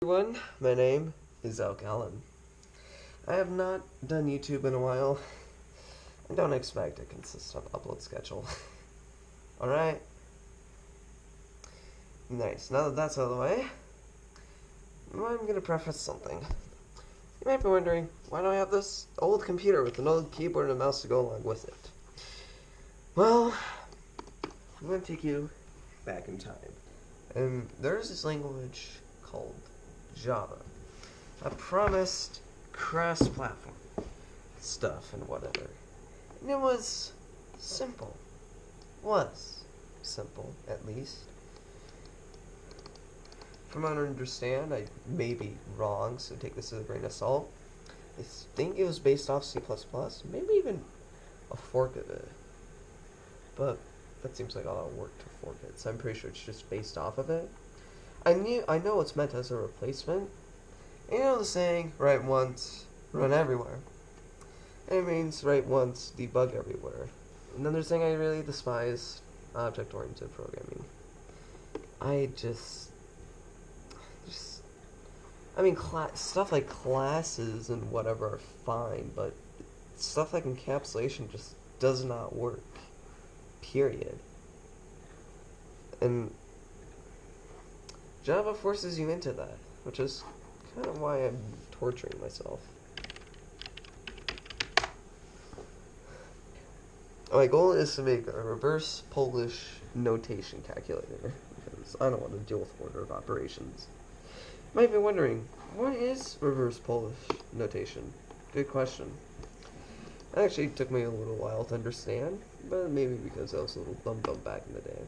Everyone, my name is Elk Allen. I have not done YouTube in a while and don't expect a consistent upload schedule. Alright? Nice. Now that that's out of the way, I'm gonna preface something. You might be wondering, why do I have this old computer with an old keyboard and a mouse to go along with it? Well, I'm gonna take you back in time. And there's this language called Java. I promised cross-platform stuff and whatever. And it was simple. Was simple, at least. From what I understand, I may be wrong, so take this with a grain of salt. I think it was based off C++, maybe even a fork of it. But that seems like a lot of work to fork it, so I'm pretty sure it's just based off of it. I know it's meant as a replacement. And you know the saying, write once, run everywhere. And it means write once, debug everywhere. Another thing I really despise, object-oriented programming. I mean, stuff like classes and whatever are fine, but stuff like encapsulation just does not work. Period. And Java forces you into that, which is kind of why I'm torturing myself. My goal is to make a reverse Polish notation calculator, because I don't want to deal with order of operations. You might be wondering, what is reverse Polish notation? Good question. It actually took me a little while to understand, but maybe because I was a little dumb back in the day.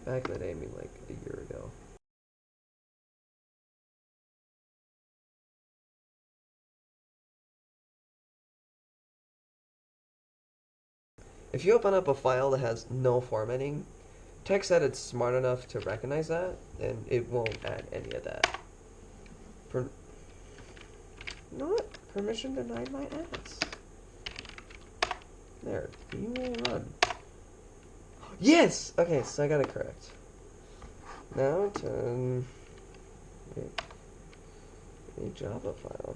Back in the day, I mean like a year ago. If you open up a file that has no formatting, TextEdit is smart enough to recognize that, and it won't add any of that. Not permission denied my ass. There, you will run. Yes! Okay, so I got it correct. Now to a Java file.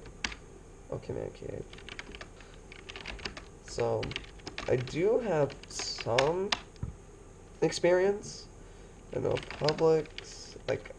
Okay, okay. So, I do have some experience. I know Publix, like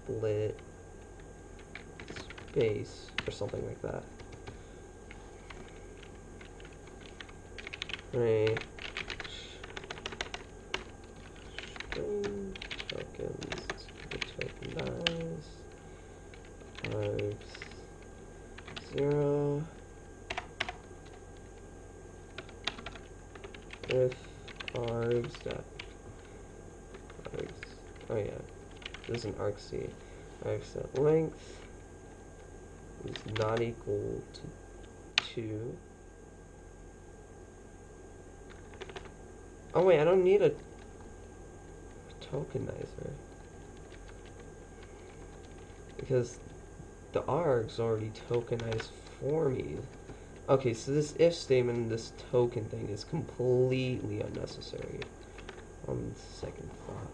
split space or something like that. String tokens to tokenize args 0 if args dot args, oh yeah, this is an argc. Args dot length is not equal to 2. Oh wait, I don't need a tokenizer, because the args already tokenized for me. Okay, so this if statement, this token thing is completely unnecessary on second thought.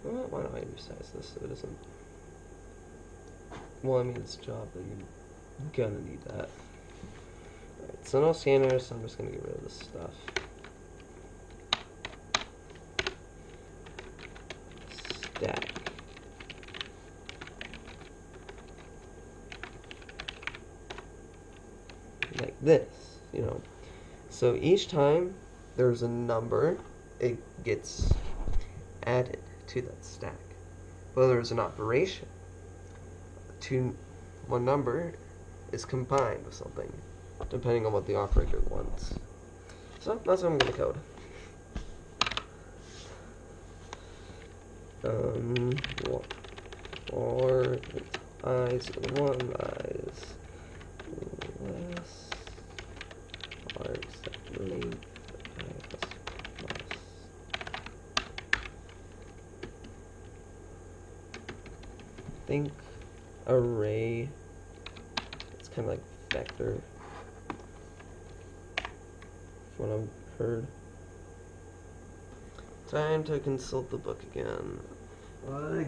Well, why don't I resize this so it doesn't... Well, I mean, it's a job, but you're gonna need that. Alright, so no scanners, so I'm just gonna get rid of this stuff. Stack. Like this, you know. So each time there's a number, it gets added to that stack. Whether there's an operation, one number is combined with something, depending on what the operator wants. So that's what I'm going to code. Or eyes one eyes less args length eyes plus think array, it's kind of like vector, from what I've heard. Time to consult the book again. Like,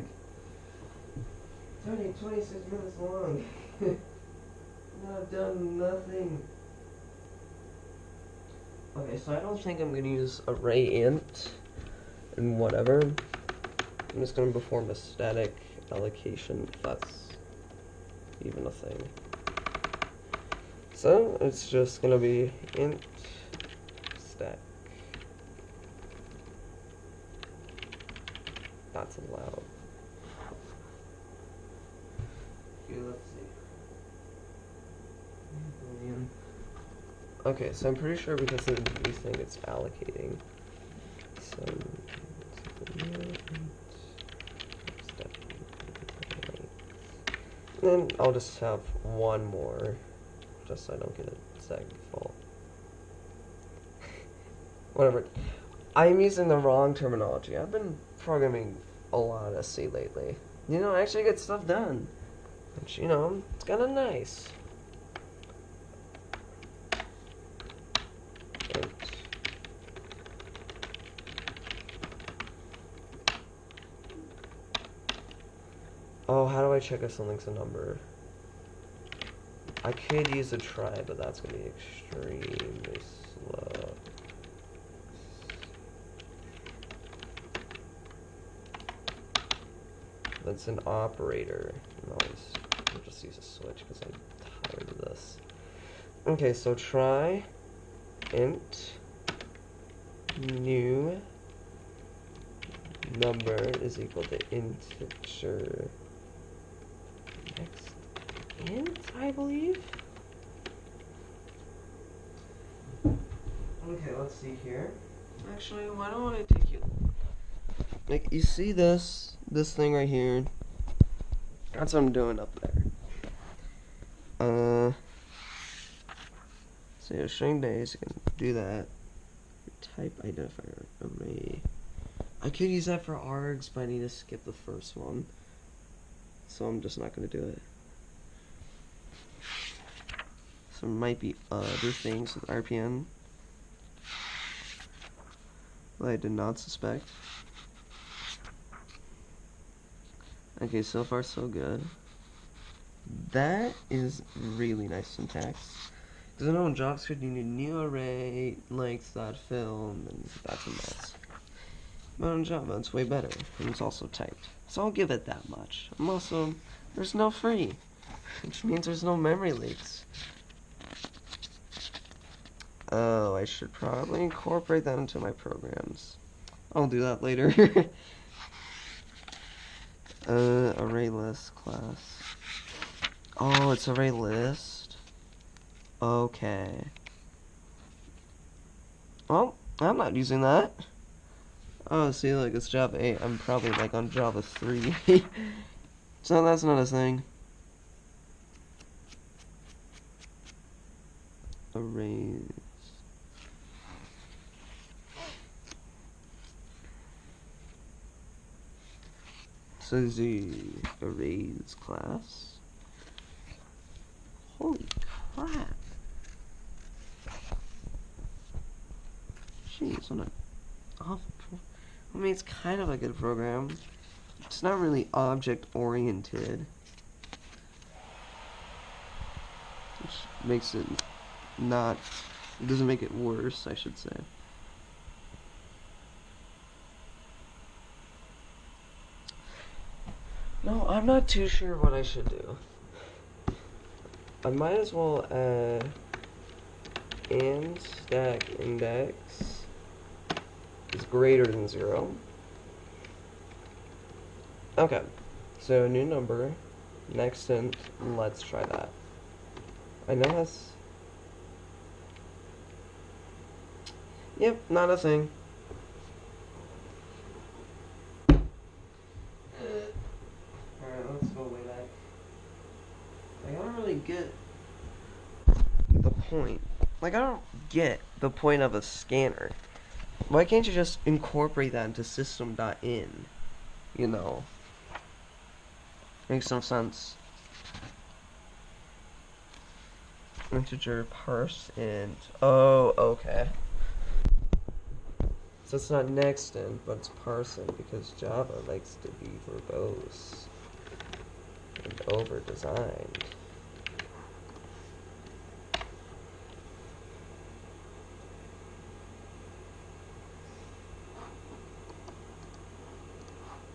it's only 26 minutes long. I've done nothing. Okay, so I don't think I'm gonna use array int and whatever. I'm just gonna perform a static allocation if that's even a thing. So it's just gonna be int stack. That's allowed. Okay, let's see. Okay, so I'm pretty sure because of the new thing it's allocating. So then I'll just have one more, just so I don't get a static default. Whatever. I'm using the wrong terminology. I've been programming a lot of C lately. You know, I actually get stuff done. Which, you know, it's kind of nice. Oh, how do I check if something's a number? I could use a try, but that's going to be extremely slow. That's an operator. I'll just use a switch because I'm tired of this. Okay, so try int new number is equal to integer next int, I believe. Okay, let's see here. Actually, why don't I take you? Like, you see this thing right here? That's what I'm doing up there. So your string base, you can do that. Type identifier array. I could use that for args, but I need to skip the first one. So I'm just not going to do it. So there might be other things with RPN that I did not suspect. Okay, so far so good. That is really nice syntax. Because I know in JavaScript you need new array length.film, and that's a mess. But in Java it's way better, and it's also typed. So I'll give it that much. I'm also, there's no free, which means there's no memory leaks. Oh, I should probably incorporate that into my programs. I'll do that later. Array list class. Oh, it's array list? Okay. Well, I'm not using that. Oh, see, like, it's Java 8. I'm probably, like, on Java 3. So that's not a thing. Arrays. So the arrays class. Holy crap. Jeez, what an awful I mean, it's kind of a good program. It's not really object-oriented. Which makes it not... It doesn't make it worse, I should say. No, I'm not too sure what I should do. I might as well add in stack index is greater than 0. Okay, so new number, next int, let's try that. I know that's... Yep, not a thing. Alright, let's go way back. I don't really get the point. Like, I don't get the point of a scanner. Why can't you just incorporate that into system.in? You know? Makes no sense. Integer parse int. Oh, okay. So it's not next int, but it's parse int because Java likes to be verbose and over-designed.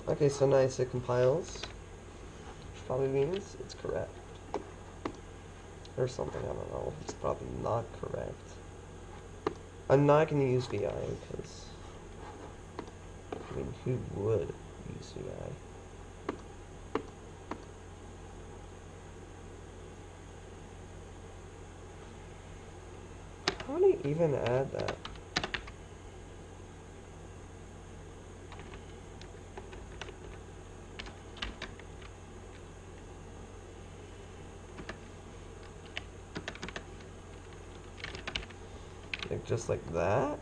Okay, so nice, it compiles, which probably means it's correct. Or something, I don't know. It's probably not correct. I'm not going to use VI because, I mean, who would use VI? How do you even add that? Like, just like that?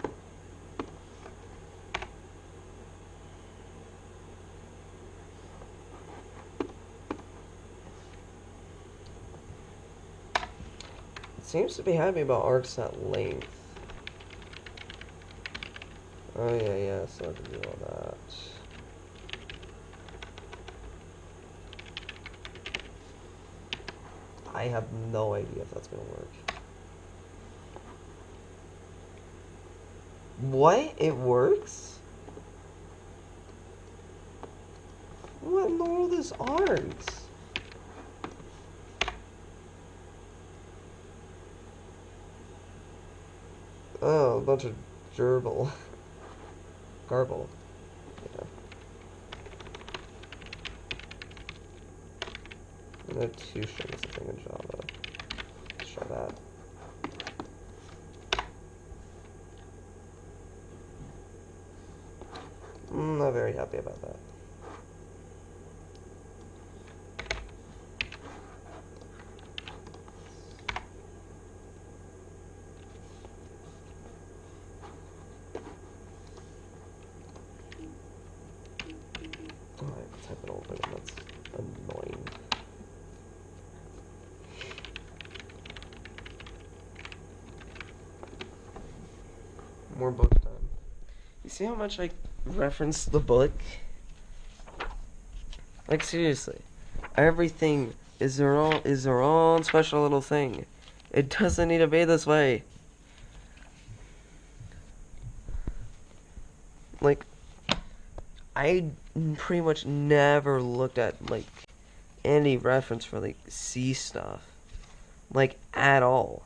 It seems to be happy about arcs at length. Oh, yeah, so I can do all that. I have no idea if that's gonna work. What? It works? What in the world is arcs? Oh, a bunch of gerbil. Garble. Yeah. And then two strings, I think, in Java. Let's try that. Not very happy about that. Oh, I have to type it over, and that's annoying. More book time. You see how much I reference the book? Like, seriously. Everything is their own special little thing. It doesn't need to be this way. Like, I pretty much never looked at, like, any reference for, like, C stuff. Like, at all.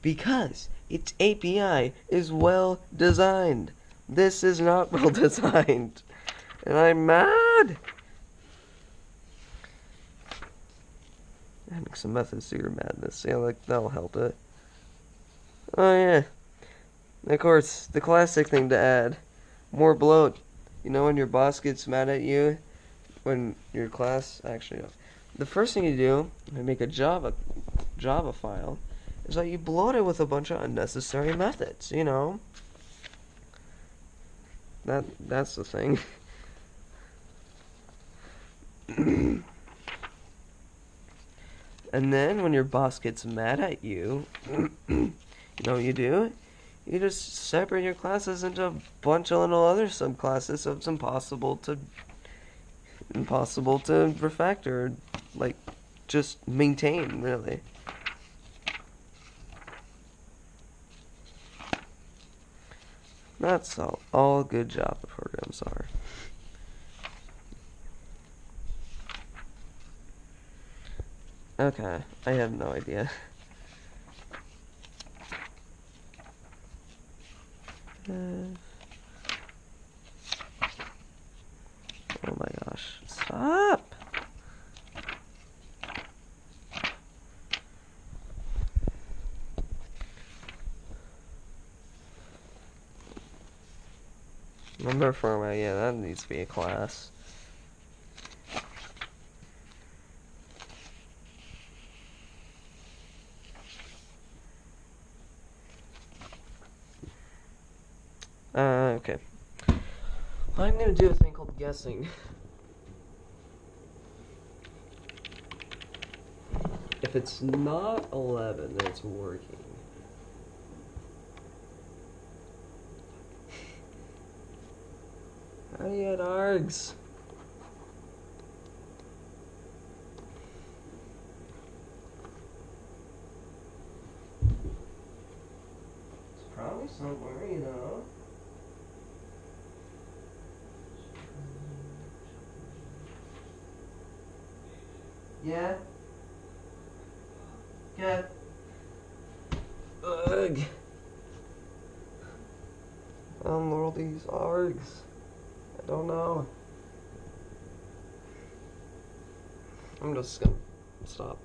Because its API is well designed. This is not well designed. And I'm mad! Adding some methods to your madness. Yeah, like, that'll help it. Oh, yeah. Of course, the classic thing to add. More bloat. You know when your boss gets mad at you? When your class... Actually, no. The first thing you do, when you make a Java file, is that you bloat it with a bunch of unnecessary methods, you know? That's the thing. And then when your boss gets mad at you, you know what you do? You just separate your classes into a bunch of little other subclasses, so it's impossible to refactor, like, just maintain, really. That's all good Java programs are. Okay, I have no idea. Oh my gosh, stop! Member format, yeah, that needs to be a class. Okay. I'm gonna do a thing called guessing. If it's not 11, then it's working. How do you get args? It's probably somewhere, you know. Yeah? Get. Ugh. Unroll these args. I don't know. I'm just gonna stop.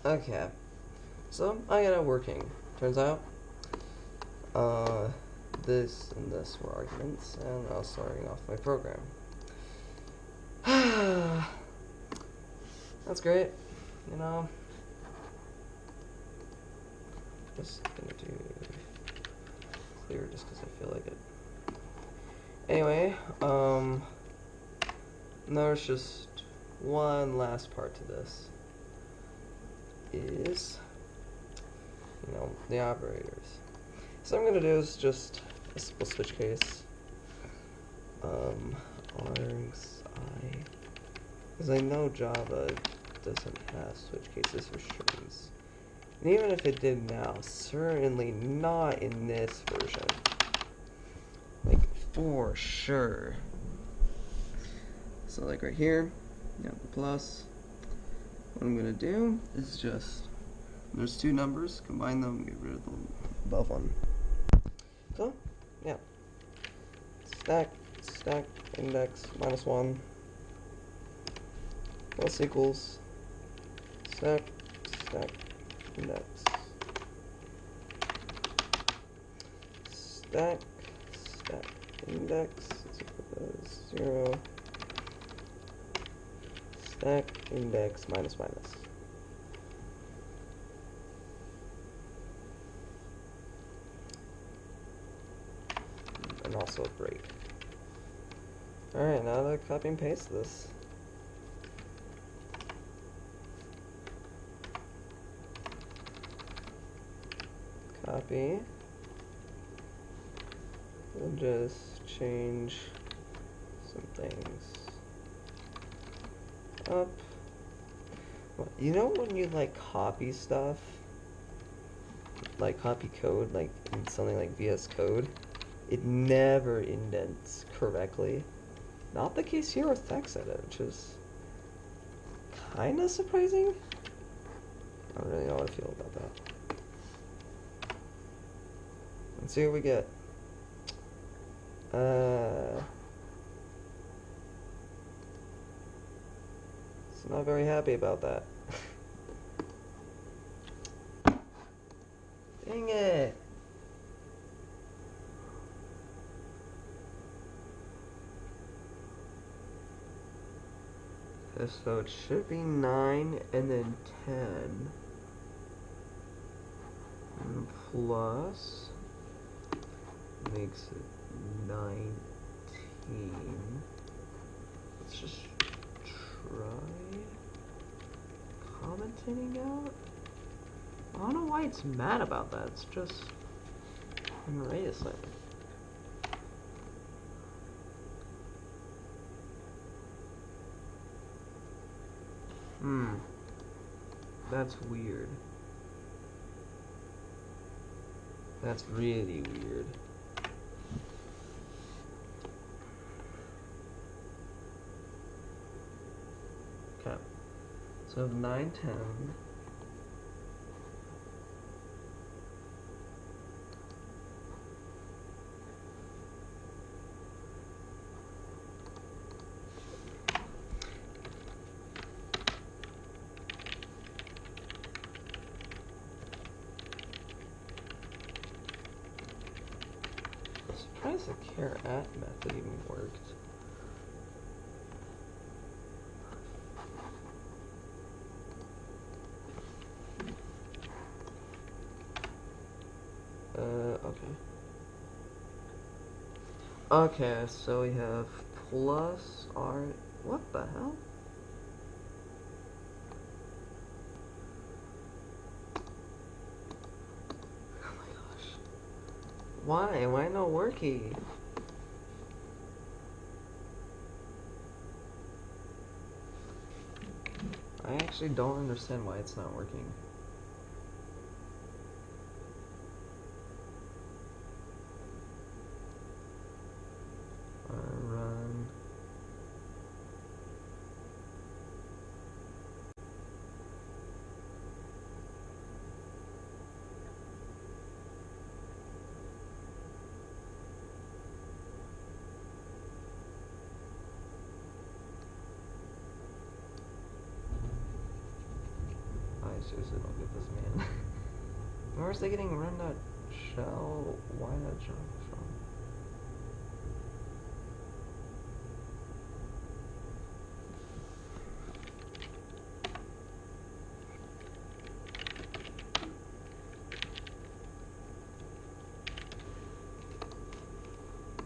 Okay. So, I got it working. Turns out, this and this were arguments, and I was starting off my program. That's great, you know. Just gonna do clear just because I feel like it. Anyway, there's just one last part to this. Is, you know, the operators. So I'm gonna do is just a simple switch case. Args I, because I know Java doesn't have switch cases for strings. And even if it did now, certainly not in this version. Like, for sure. So, like right here, you have the plus. What I'm gonna do is just, there's two numbers, combine them, get rid of the above one. So, yeah. Stack, index, -1, plus equals, stack, index, stack, index is equal to 0, stack, index, minus. And also a break. Alright, now to copy and paste this. Copy. And just change some things up. You know when you like copy stuff? Like copy code, like in something like VS Code? It never indents correctly. Not the case here with TextEdit, which is kind of surprising. I don't really know how to feel about that. Let's see what we get. So not very happy about that. Dang it! So it should be 9 and then 10. And plus makes it 19. Let's just try commenting out. I don't know why it's mad about that. It's just embarrassing. That's weird. That's really weird. Okay. So I have 9, 10. I'm surprised the char at method even worked. Okay. Okay, so we have plus R. What the hell? Oh my gosh. Why? Why not working? I actually don't understand why it's not working. Run. I seriously don't get this, man. Where's they getting run that shell? Why that jump from?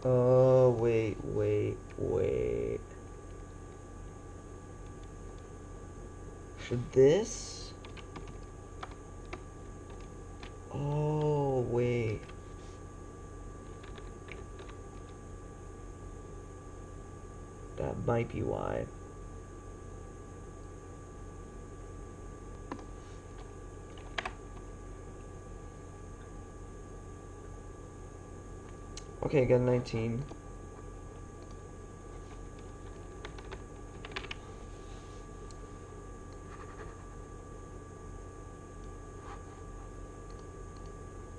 Oh, wait. Should this? Oh, wait. That might be why. Okay, got 19.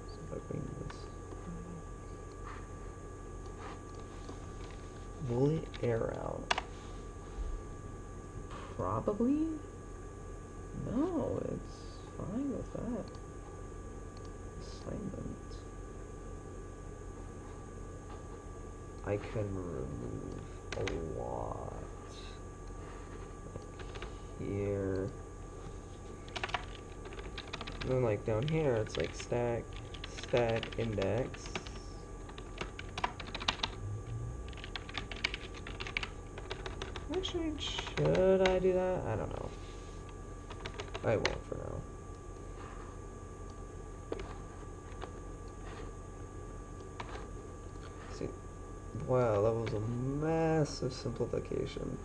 So if I bring this. Will it air out? Probably? No, it's fine with that. Assignment. I can remove a lot. Like here. And then like down here it's like stack, index. Actually, should I do that? I don't know. I won't for now. See, wow, that was a massive simplification.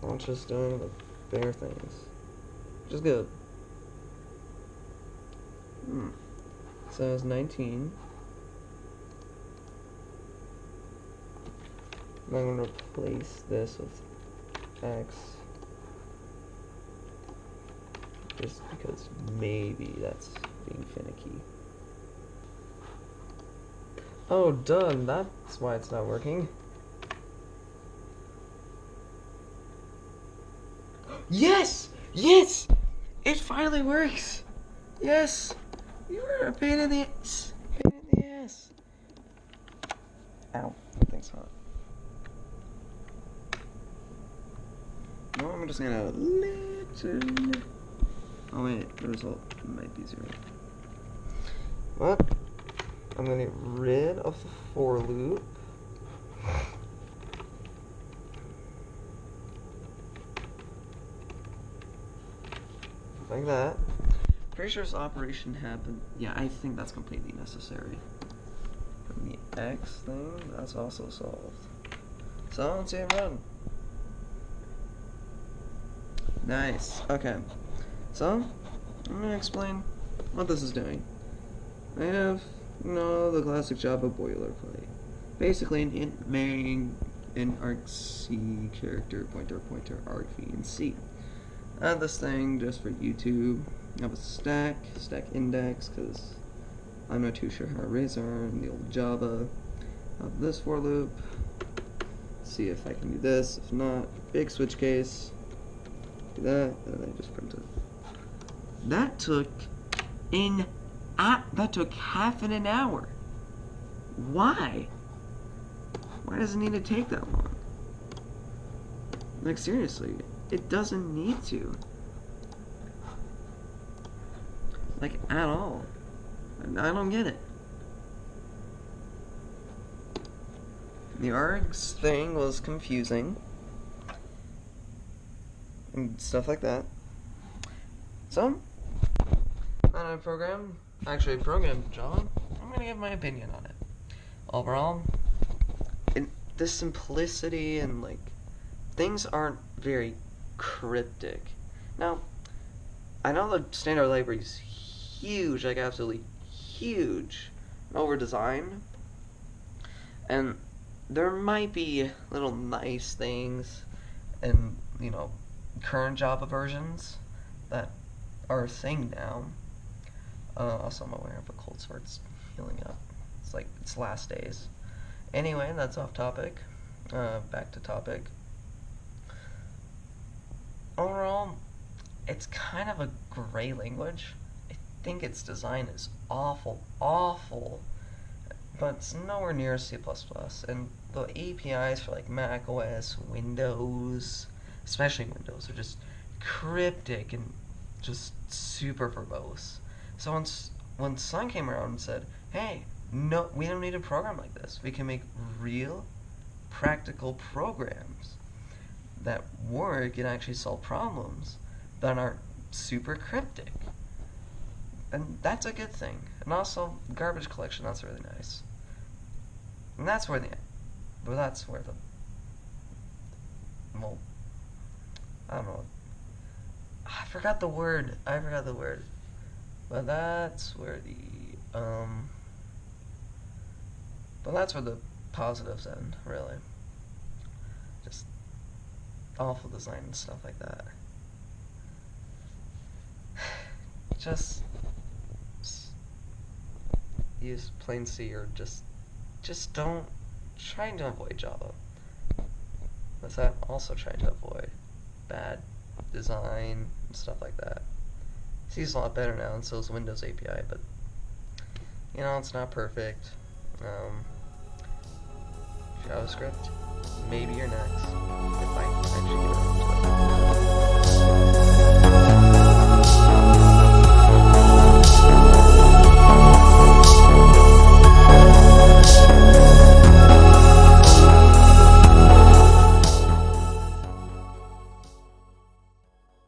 I'm just doing the bare things, which is good. So it's 19. And I'm going to replace this with X. Just because maybe that's being finicky. Oh, duh, that's why it's not working. Yes! Yes! It finally works! Yes! You were a pain in the ass. Pain in the ass. Ow, that thing's hot. No, I'm just gonna little. Oh wait, the result might be 0. What? I'm gonna get rid of the for loop. Like that. Pretty sure this operation happened. Yeah, I think that's completely necessary. And the X thing, that's also solved. So let's see it run. Nice. Okay. So I'm gonna explain what this is doing. I have, the classic Java boilerplate. Basically an int main in argc character pointer arg v and c. I have this thing just for YouTube. I have a stack index, because I'm not too sure how arrays are in the old Java. I have this for loop. See if I can do this. If not, big switch case. Do that, and then I just print it. That took half an hour. Why? Why does it need to take that long? Like, seriously, it doesn't need to. Like, at all. And I don't get it. The args thing was confusing. And stuff like that. So, on a program, actually program Java, I'm gonna give my opinion on it. Overall, the simplicity and like things aren't very cryptic. Now, I know the standard library is huge, like absolutely huge, and over designed, and there might be little nice things in current Java versions that are a thing now. Also, I'm aware of a cold sore. It's healing up. It's like its last days. Anyway, that's off topic. Back to topic. Overall, it's kind of a gray language. I think its design is awful, but it's nowhere near C++. And the APIs for like Mac OS, Windows, especially Windows, are just cryptic and just super verbose. So when Sun came around and said, hey, no, we don't need a program like this. We can make real, practical programs that work and actually solve problems that aren't super cryptic. And that's a good thing. And also, garbage collection, that's really nice. And that's where well, I don't know. I forgot the word. But that's where the positives end, really. Just awful design and stuff like that. Just use plain C, or just don't trying to avoid Java. With that, also trying to avoid bad design and stuff like that. C's a lot better now, and so is Windows API, but it's not perfect. JavaScript, maybe you're next if I actually get around to it.